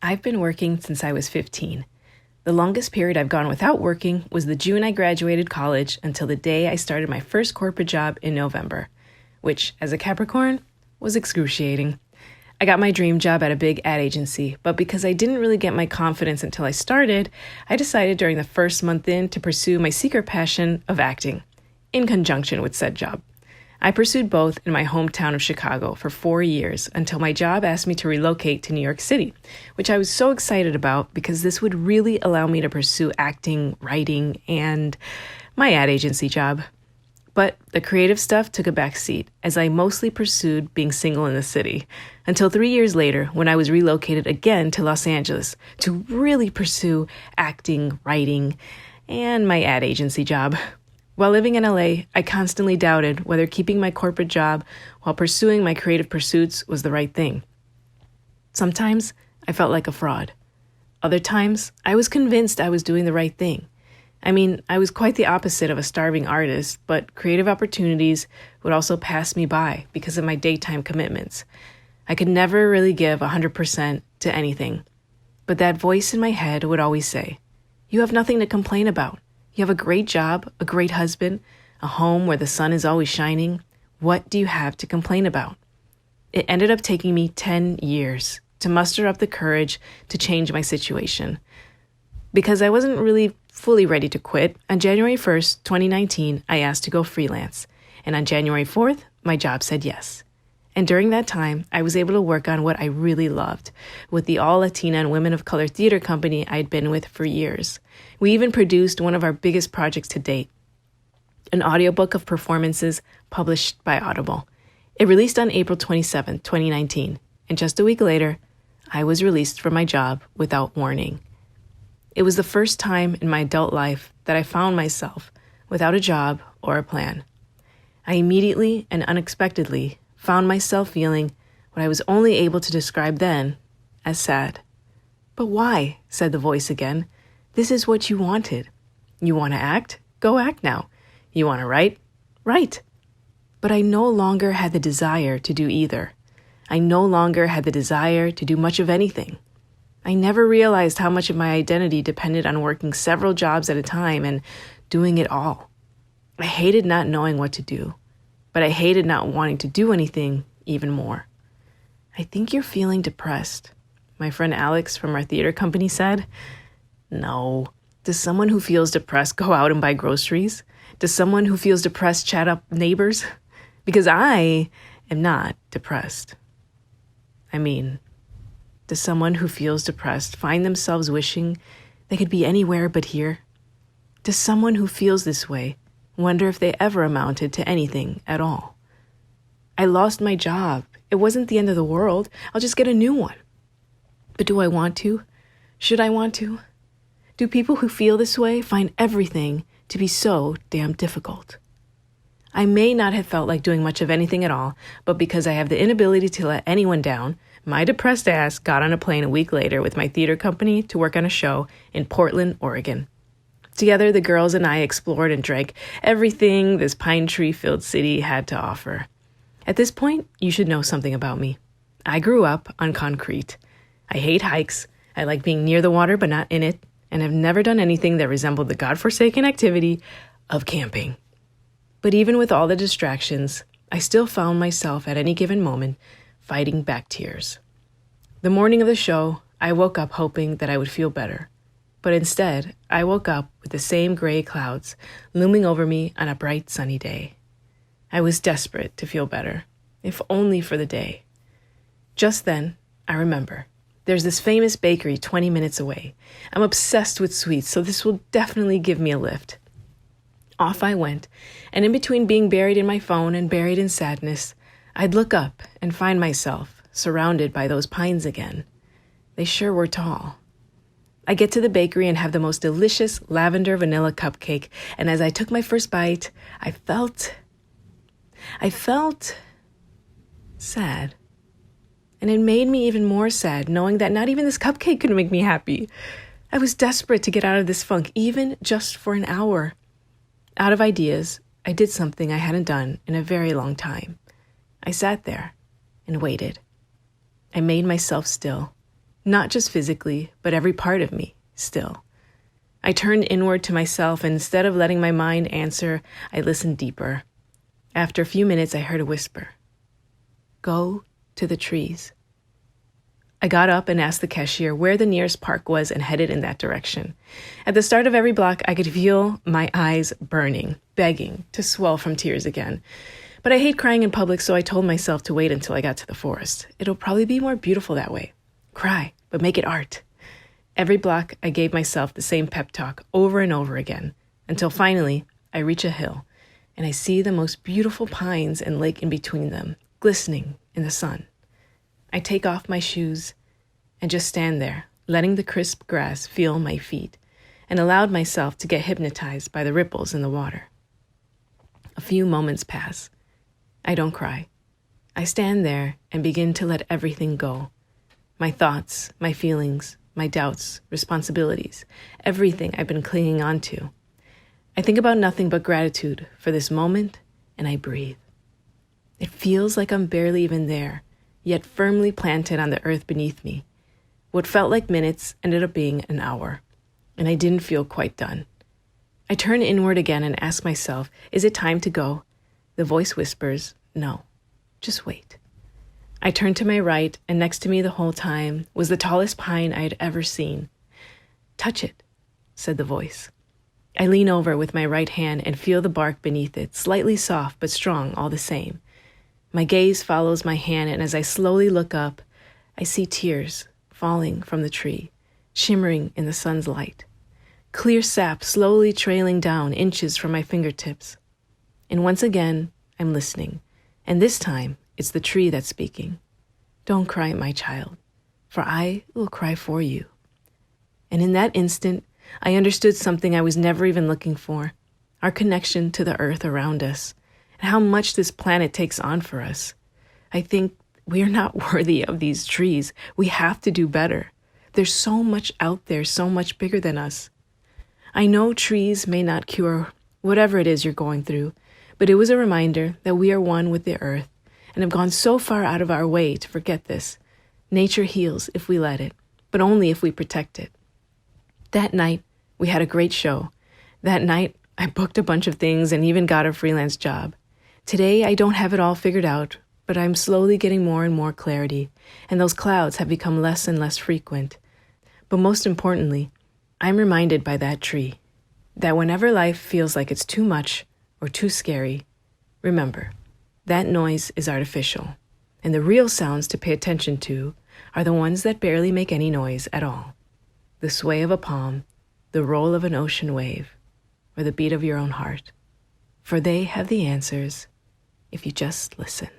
I've been working since I was 15. The longest period I've gone without working was the June I graduated college until the day I started my first corporate job in November, which, as a Capricorn, was excruciating. I got my dream job at a big ad agency, but because I didn't really get my confidence until I started, I decided during the first month in to pursue my secret passion of acting, in conjunction with said job. I pursued both in my hometown of Chicago for 4 years until my job asked me to relocate to New York City, which I was so excited about because this would really allow me to pursue acting, writing, and my ad agency job. But the creative stuff took a back seat as I mostly pursued being single in the city until 3 years later when I was relocated again to Los Angeles to really pursue acting, writing, and my ad agency job. While living in LA, I constantly doubted whether keeping my corporate job while pursuing my creative pursuits was the right thing. Sometimes I felt like a fraud. Other times, I was convinced I was doing the right thing. I mean, I was quite the opposite of a starving artist, but creative opportunities would also pass me by because of my daytime commitments. I could never really give 100% to anything. But that voice in my head would always say, "You have nothing to complain about. You have a great job, a great husband, a home where the sun is always shining. What do you have to complain about?" It ended up taking me 10 years to muster up the courage to change my situation. Because I wasn't really fully ready to quit, on January 1st, 2019, I asked to go freelance. And on January 4th, my job said yes. And during that time, I was able to work on what I really loved with the all-Latina and women of color theater company I'd been with for years. We even produced one of our biggest projects to date, an audiobook of performances published by Audible. It released on April 27, 2019, and just a week later, I was released from my job without warning. It was the first time in my adult life that I found myself without a job or a plan. I immediately and unexpectedly found myself feeling what I was only able to describe then as sad. "But why?" said the voice again. "This is what you wanted. You want to act? Go act now. You want to write? Write." But I no longer had the desire to do either. I no longer had the desire to do much of anything. I never realized how much of my identity depended on working several jobs at a time and doing it all. I hated not knowing what to do, but I hated not wanting to do anything even more. "I think you're feeling depressed," my friend Alex from our theater company said. No. Does someone who feels depressed go out and buy groceries? Does someone who feels depressed chat up neighbors? Because I am not depressed. I mean, does someone who feels depressed find themselves wishing they could be anywhere but here? Does someone who feels this way wonder if they ever amounted to anything at all? I lost my job. It wasn't the end of the world. I'll just get a new one. But do I want to? Should I want to? Do people who feel this way find everything to be so damn difficult? I may not have felt like doing much of anything at all, but because I have the inability to let anyone down, my depressed ass got on a plane a week later with my theater company to work on a show in Portland, Oregon. Together, the girls and I explored and drank everything this pine tree-filled city had to offer. At this point, you should know something about me. I grew up on concrete. I hate hikes. I like being near the water but not in it, and have never done anything that resembled the godforsaken activity of camping. But even with all the distractions, I still found myself at any given moment fighting back tears. The morning of the show, I woke up hoping that I would feel better. But instead, I woke up with the same gray clouds looming over me on a bright sunny day. I was desperate to feel better, if only for the day. Just then, I remember, there's this famous bakery 20 minutes away. I'm obsessed with sweets, so this will definitely give me a lift. Off I went, and in between being buried in my phone and buried in sadness, I'd look up and find myself surrounded by those pines again. They sure were tall. I get to the bakery and have the most delicious lavender vanilla cupcake, and as I took my first bite, I felt sad. And it made me even more sad knowing that not even this cupcake could make me happy. I was desperate to get out of this funk, even just for an hour. Out of ideas, I did something I hadn't done in a very long time. I sat there and waited. I made myself still. not just physically, but every part of me, still. I turned inward to myself, and instead of letting my mind answer, I listened deeper. After a few minutes, I heard a whisper. Go to the trees. I got up and asked the cashier where the nearest park was and headed in that direction. At the start of every block, I could feel my eyes burning, begging to swell from tears again. But I hate crying in public, so I told myself to wait until I got to the forest. It'll probably be more beautiful that way. Cry, but make it art. Every block, I gave myself the same pep talk over and over again, until finally, I reach a hill, and I see the most beautiful pines and lake in between them, glistening in the sun. I take off my shoes and just stand there, letting the crisp grass feel my feet, and allowed myself to get hypnotized by the ripples in the water. A few moments pass. I don't cry. I stand there and begin to let everything go. My thoughts, my feelings, my doubts, responsibilities, everything I've been clinging on to. I think about nothing but gratitude for this moment, and I breathe. It feels like I'm barely even there, yet firmly planted on the earth beneath me. What felt like minutes ended up being an hour, and I didn't feel quite done. I turn inward again and ask myself, is it time to go? The voice whispers, no, just wait. I turned to my right, and next to me the whole time was the tallest pine I had ever seen. Touch it, said the voice. I lean over with my right hand and feel the bark beneath it, slightly soft but strong all the same. My gaze follows my hand, and as I slowly look up, I see tears falling from the tree, shimmering in the sun's light. Clear sap slowly trailing down inches from my fingertips. And once again, I'm listening, and this time, it's the tree that's speaking. Don't cry, my child, for I will cry for you. And in that instant, I understood something I was never even looking for, our connection to the earth around us, and how much this planet takes on for us. I think we are not worthy of these trees. We have to do better. There's so much out there, so much bigger than us. I know trees may not cure whatever it is you're going through, but it was a reminder that we are one with the earth and have gone so far out of our way to forget this. Nature heals if we let it, but only if we protect it. That night, we had a great show. That night, I booked a bunch of things and even got a freelance job. Today, I don't have it all figured out, but I'm slowly getting more and more clarity, and those clouds have become less and less frequent. But most importantly, I'm reminded by that tree that whenever life feels like it's too much or too scary, remember, that noise is artificial, and the real sounds to pay attention to are the ones that barely make any noise at all. The sway of a palm, the roll of an ocean wave, or the beat of your own heart. For they have the answers if you just listen.